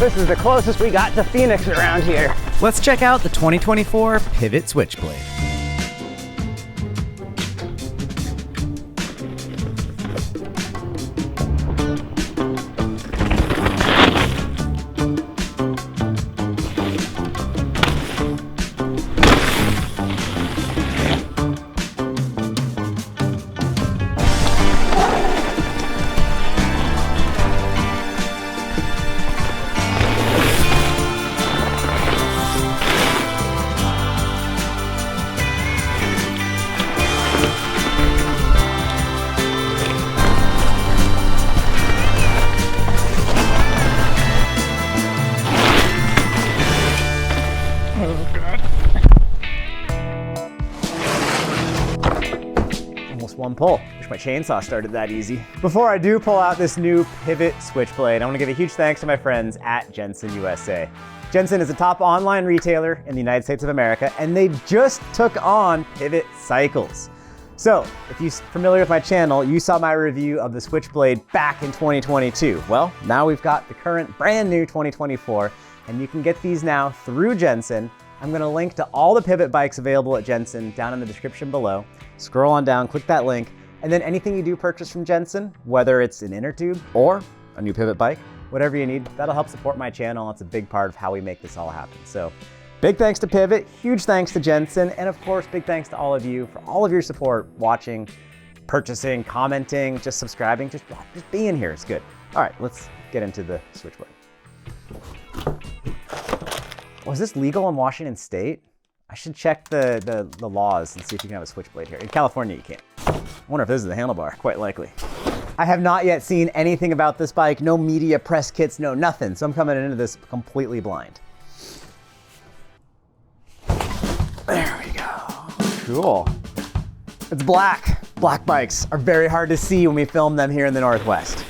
This is the closest we got to Phoenix around here. Let's check out the 2024 Pivot Switchblade. One pull. Wish my chainsaw started that easy. Before I do pull out this new Pivot Switchblade, I want to give a huge thanks to my friends at Jensen USA. Jensen is a top online retailer in the United States of America, and they just took on Pivot Cycles. So, if you're familiar with my channel, you saw my review of the Switchblade back in 2022. Well, now we've got the current brand new 2024, and you can get these now through Jensen. I'm gonna link to all the Pivot bikes available at Jensen down in the description below. Scroll on down, click that link, and then anything you do purchase from Jensen, whether it's an inner tube or a new Pivot bike, whatever you need, that'll help support my channel. It's a big part of how we make this all happen. So big thanks to Pivot, huge thanks to Jensen, and of course, big thanks to all of you for all of your support, watching, purchasing, commenting, just subscribing, just being here. It's good. All right, let's get into the Switchblade. Was this legal in Washington State? I should check the laws and see if you can have a Switchblade here. In California, you can't. I wonder if this is the handlebar, quite likely. I have not yet seen anything about this bike, no media, press kits, no nothing. So I'm coming into this completely blind. There we go. Cool. It's black. Black bikes are very hard to see when we film them here in the Northwest.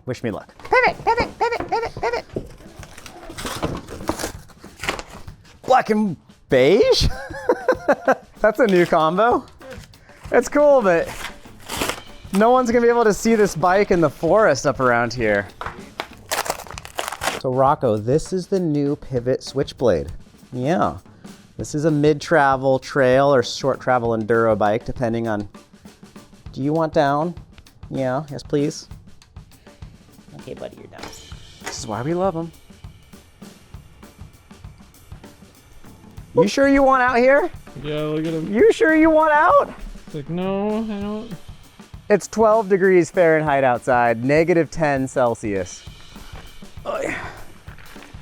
Wish me luck. Pivot, pivot, pivot, pivot, pivot. Black and beige? That's a new combo. It's cool, but no one's gonna be able to see this bike in the forest up around here. So Rocco, this is the new Pivot Switchblade. Yeah, this is a mid-travel trail or short travel enduro bike, depending on, do you want down? Yeah, yes please. Okay buddy, you're down. This is why we love them. You sure you want out here? Yeah, look at him. You sure you want out? It's like, no, I don't. It's 12 degrees Fahrenheit outside, -10 Celsius. Oh yeah.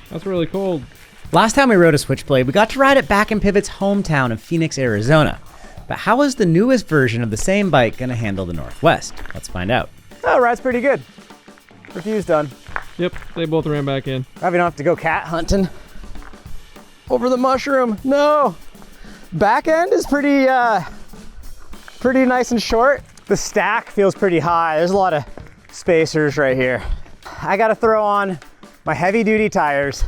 That's really cold. Last time we rode a Switchblade, we got to ride it back in Pivot's hometown of Phoenix, Arizona. But how is the newest version of the same bike gonna handle the Northwest? Let's find out. Oh, ride's pretty good. Review's done. Yep, they both ran back in. Now we don't have to go cat hunting. Over the mushroom, no. Back end is pretty nice and short. The stack feels pretty high. There's a lot of spacers right here. I gotta throw on my heavy duty tires.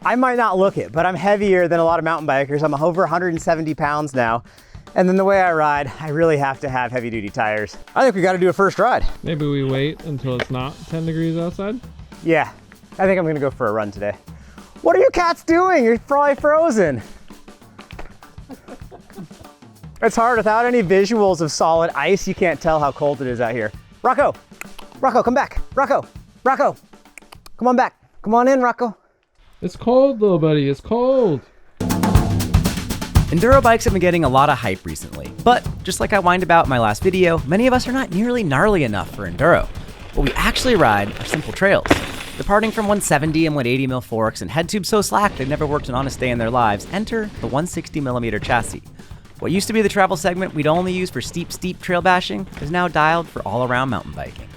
I might not look it, but I'm heavier than a lot of mountain bikers. I'm over 170 pounds now. And then the way I ride, I really have to have heavy duty tires. I think we gotta do a first ride. Maybe we wait until it's not 10 degrees outside? Yeah, I think I'm gonna go for a run today. What are you cats doing? You're probably frozen. It's hard without any visuals of solid ice. You can't tell how cold it is out here. Rocco, Rocco, come back. Rocco, Rocco, come on back. Come on in, Rocco. It's cold though, buddy, it's cold. Enduro bikes have been getting a lot of hype recently, but just like I whined about in my last video, many of us are not nearly gnarly enough for enduro. What we actually ride are simple trails. Departing from 170 and 180 mil forks and head tubes so slack they've never worked an honest day in their lives, enter the 160 millimeter chassis. What used to be the travel segment we'd only use for steep trail bashing is now dialed for all-around mountain biking.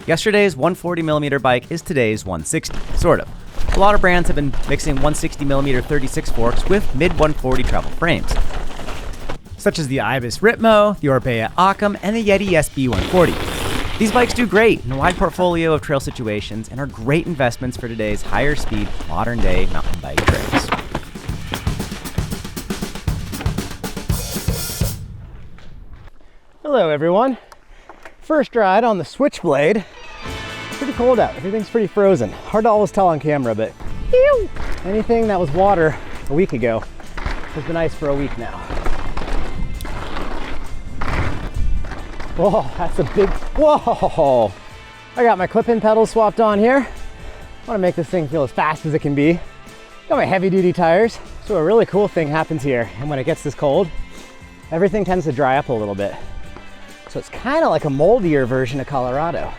Yesterday's 140 millimeter bike is today's 160, sort of. A lot of brands have been mixing 160 millimeter 36 forks with mid-140 travel frames, such as the Ibis Ritmo, the Orbea Occam, and the Yeti SB140. These bikes do great in a wide portfolio of trail situations and are great investments for today's higher speed, modern day mountain bike trails. Hello everyone. First ride on the Switchblade. Pretty cold out, everything's pretty frozen. Hard to always tell on camera, but Ew. Anything that was water a week ago has been ice for a week now. Whoa, that's a big, whoa! I got my clip-in pedals swapped on here. I want to make this thing feel as fast as it can be. Got my heavy-duty tires. So a really cool thing happens here, and when it gets this cold, everything tends to dry up a little bit. So it's kind of like a moldier version of Colorado.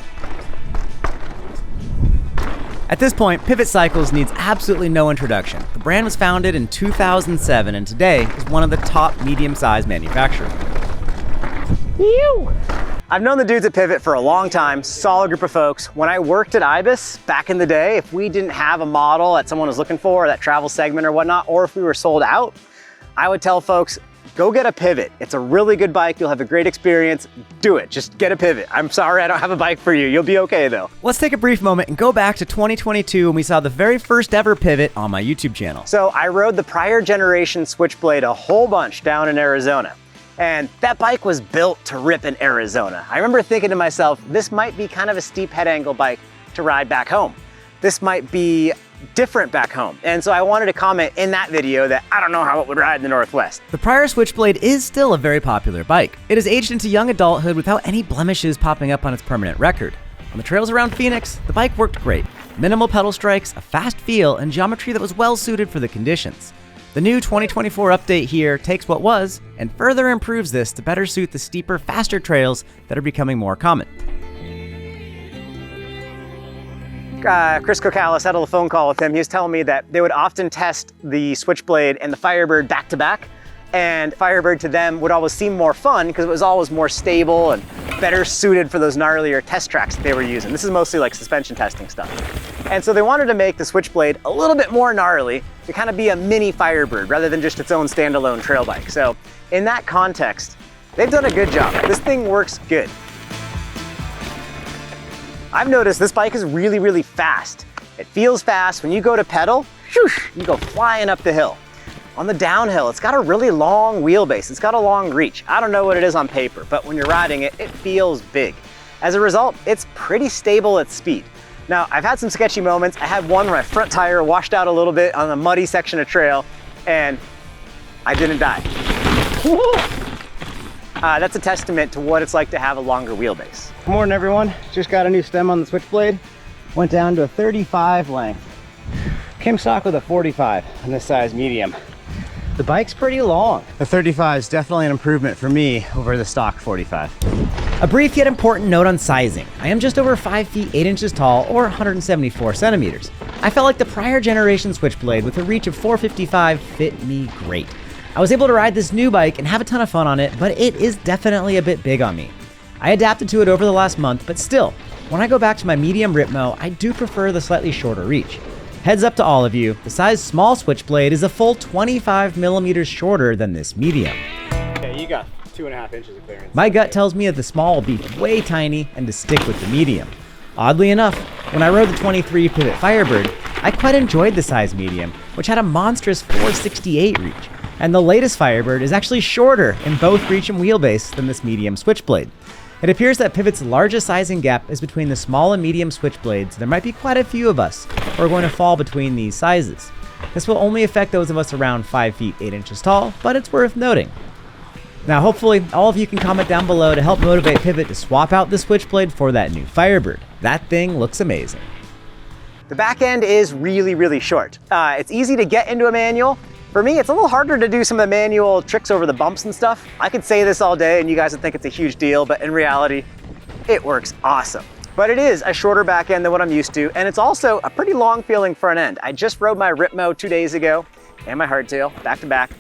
At this point, Pivot Cycles needs absolutely no introduction. The brand was founded in 2007 and today is one of the top medium-sized manufacturers. Ew. I've known the dudes at Pivot for a long time, solid group of folks. When I worked at IBIS back in the day, if we didn't have a model that someone was looking for, or that travel segment or whatnot, or if we were sold out, I would tell folks, go get a Pivot. It's a really good bike. You'll have a great experience. Do it. Just get a Pivot. I'm sorry I don't have a bike for you. You'll be okay though. Let's take a brief moment and go back to 2022 when we saw the very first ever Pivot on my YouTube channel. So I rode the prior generation Switchblade a whole bunch down in Arizona. And that bike was built to rip in Arizona. I remember thinking to myself, this might be kind of a steep head angle bike to ride back home. This might be different back home. And so I wanted to comment in that video that I don't know how it would ride in the Northwest. The prior Switchblade is still a very popular bike. It has aged into young adulthood without any blemishes popping up on its permanent record. On the trails around Phoenix, the bike worked great. Minimal pedal strikes, a fast feel, and geometry that was well suited for the conditions. The new 2024 update here takes what was and further improves this to better suit the steeper, faster trails that are becoming more common. Chris Kokalis, had a phone call with him. He was telling me that they would often test the Switchblade and the Firebird back to back, and Firebird to them would always seem more fun because it was always more stable and better suited for those gnarlier test tracks that they were using. This is mostly like suspension testing stuff. And so they wanted to make the Switchblade a little bit more gnarly to kind of be a mini Firebird rather than just its own standalone trail bike. So in that context, they've done a good job. This thing works good. I've noticed this bike is really, really fast. It feels fast. When you go to pedal, whoosh, you go flying up the hill. On the downhill, it's got a really long wheelbase. It's got a long reach. I don't know what it is on paper, but when you're riding it, it feels big. As a result, it's pretty stable at speed. Now, I've had some sketchy moments. I had one where my front tire washed out a little bit on a muddy section of trail, and I didn't die. That's a testament to what it's like to have a longer wheelbase. Good morning, everyone. Just got a new stem on the Switchblade. Went down to a 35 length. Came stock with a 45 on this size medium. The bike's pretty long. The 35 is definitely an improvement for me over the stock 45. A brief yet important note on sizing. I am just over 5 feet 8 inches tall, or 174 centimeters. I felt like the prior generation Switchblade with a reach of 455 fit me great. I was able to ride this new bike and have a ton of fun on it, but it is definitely a bit big on me. I adapted to it over the last month, but still, when I go back to my medium Ripmo, I do prefer the slightly shorter reach. Heads up to all of you, the size small Switchblade is a full 25 millimeters shorter than this medium. Okay, you got 2.5 inches of clearance. My gut tells me that the small will be way tiny and to stick with the medium. Oddly enough, when I rode the 23 Pivot Firebird, I quite enjoyed the size medium, which had a monstrous 468 reach. And the latest Firebird is actually shorter in both reach and wheelbase than this medium Switchblade. It appears that Pivot's largest sizing gap is between the small and medium Switchblades. There might be quite a few of us who are going to fall between these sizes. This will only affect those of us around 5 feet 8 inches tall, but it's worth noting. Now hopefully all of you can comment down below to help motivate Pivot to swap out the Switchblade for that new Firebird. That thing looks amazing. The back end is really, really short. It's easy to get into a manual. For me, it's a little harder to do some of the manual tricks over the bumps and stuff. I could say this all day and you guys would think it's a huge deal, but in reality, it works awesome. But it is a shorter back end than what I'm used to, and it's also a pretty long feeling front end. I just rode my Ripmo 2 days ago and my hardtail back to back,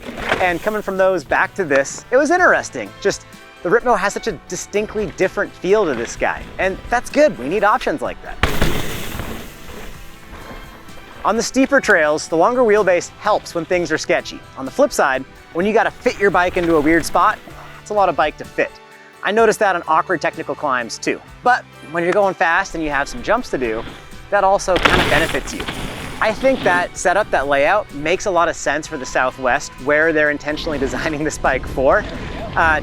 and coming from those back to this, it was interesting. Just the Ripmo has such a distinctly different feel to this guy, and that's good. We need options like that. On the steeper trails, the longer wheelbase helps when things are sketchy. On the flip side, when you gotta fit your bike into a weird spot, it's a lot of bike to fit. I noticed that on awkward technical climbs too. But when you're going fast and you have some jumps to do, that also kind of benefits you. I think that setup, that layout, makes a lot of sense for the Southwest, where they're intentionally designing this bike for.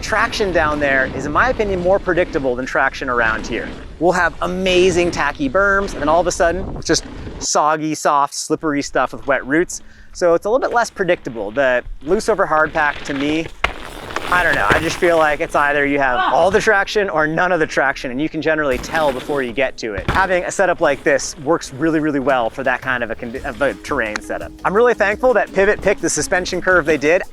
Traction down there is, in my opinion, more predictable than traction around here. We'll have amazing tacky berms, and then all of a sudden, it's just soggy, soft, slippery stuff with wet roots. So it's a little bit less predictable. The loose over hard pack, to me, I don't know, I just feel like it's either you have all the traction or none of the traction, and you can generally tell before you get to it. Having a setup like this works really, really well for that kind of a terrain setup. I'm really thankful that Pivot picked the suspension curve they did.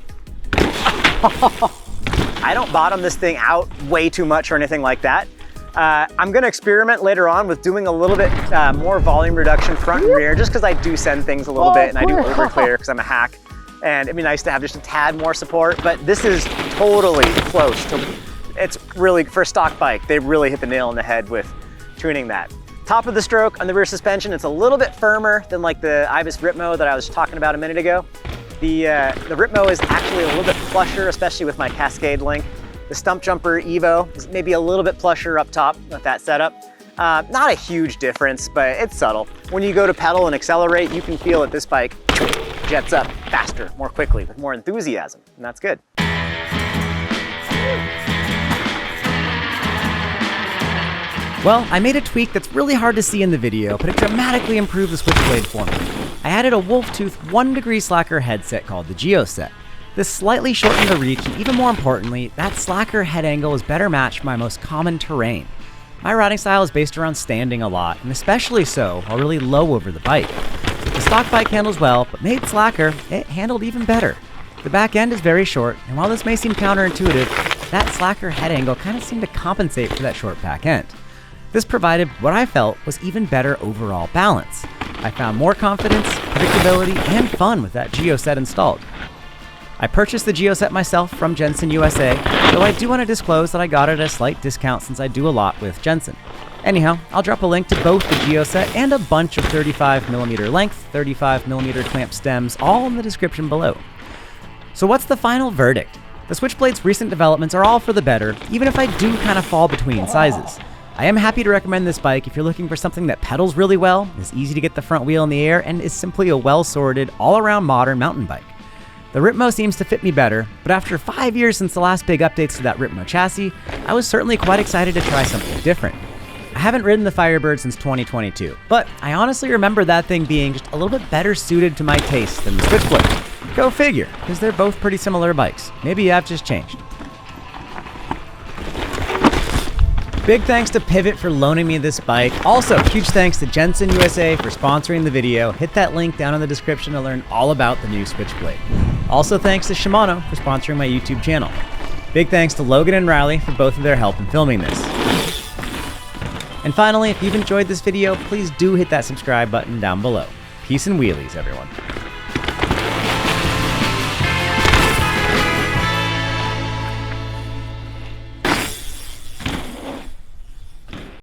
I don't bottom this thing out way too much or anything like that. I'm gonna experiment later on with doing a little bit more volume reduction front and rear, just because I do send things a little bit and I do over clear because I'm a hack. And it'd be nice to have just a tad more support, but this is totally close to, it's really, for a stock bike, they really hit the nail on the head with tuning that. Top of the stroke on the rear suspension, it's a little bit firmer than like the Ibis Ripmo that I was talking about a minute ago. The Ripmo is actually a little bit plusher, especially with my Cascade link. The Stumpjumper Evo is maybe a little bit plusher up top with that setup. Not a huge difference, but it's subtle. When you go to pedal and accelerate, you can feel that this bike jets up faster, more quickly, with more enthusiasm, and that's good. Well, I made a tweak that's really hard to see in the video, but it dramatically improved the Switchblade for me. I added a Wolftooth 1-degree slacker headset called the GeoSet. This slightly shortened the reach, and even more importantly, that slacker head angle is better matched for my most common terrain. My riding style is based around standing a lot, and especially so while really low over the bike. The stock bike handles well, but made slacker, it handled even better. The back end is very short, and while this may seem counterintuitive, that slacker head angle kind of seemed to compensate for that short back end. This provided what I felt was even better overall balance. I found more confidence, predictability, and fun with that GeoSet installed. I purchased the GeoSet myself from Jensen USA, though I do want to disclose that I got it at a slight discount since I do a lot with Jensen. Anyhow, I'll drop a link to both the GeoSet and a bunch of 35mm length, 35mm clamp stems, all in the description below. So what's the final verdict? The Switchblade's recent developments are all for the better, even if I do kind of fall between sizes. I am happy to recommend this bike if you're looking for something that pedals really well, is easy to get the front wheel in the air, and is simply a well-sorted, all-around modern mountain bike. The Ripmo seems to fit me better, but after 5 years since the last big updates to that Ripmo chassis, I was certainly quite excited to try something different. I haven't ridden the Firebird since 2022, but I honestly remember that thing being just a little bit better suited to my taste than the Switchblade. Go figure, because they're both pretty similar bikes. Maybe I've just changed. Big thanks to Pivot for loaning me this bike. Also, huge thanks to Jensen USA for sponsoring the video. Hit that link down in the description to learn all about the new Switchblade. Also, thanks to Shimano for sponsoring my YouTube channel. Big thanks to Logan and Riley for both of their help in filming this. And finally, if you've enjoyed this video, please do hit that subscribe button down below. Peace and wheelies, everyone.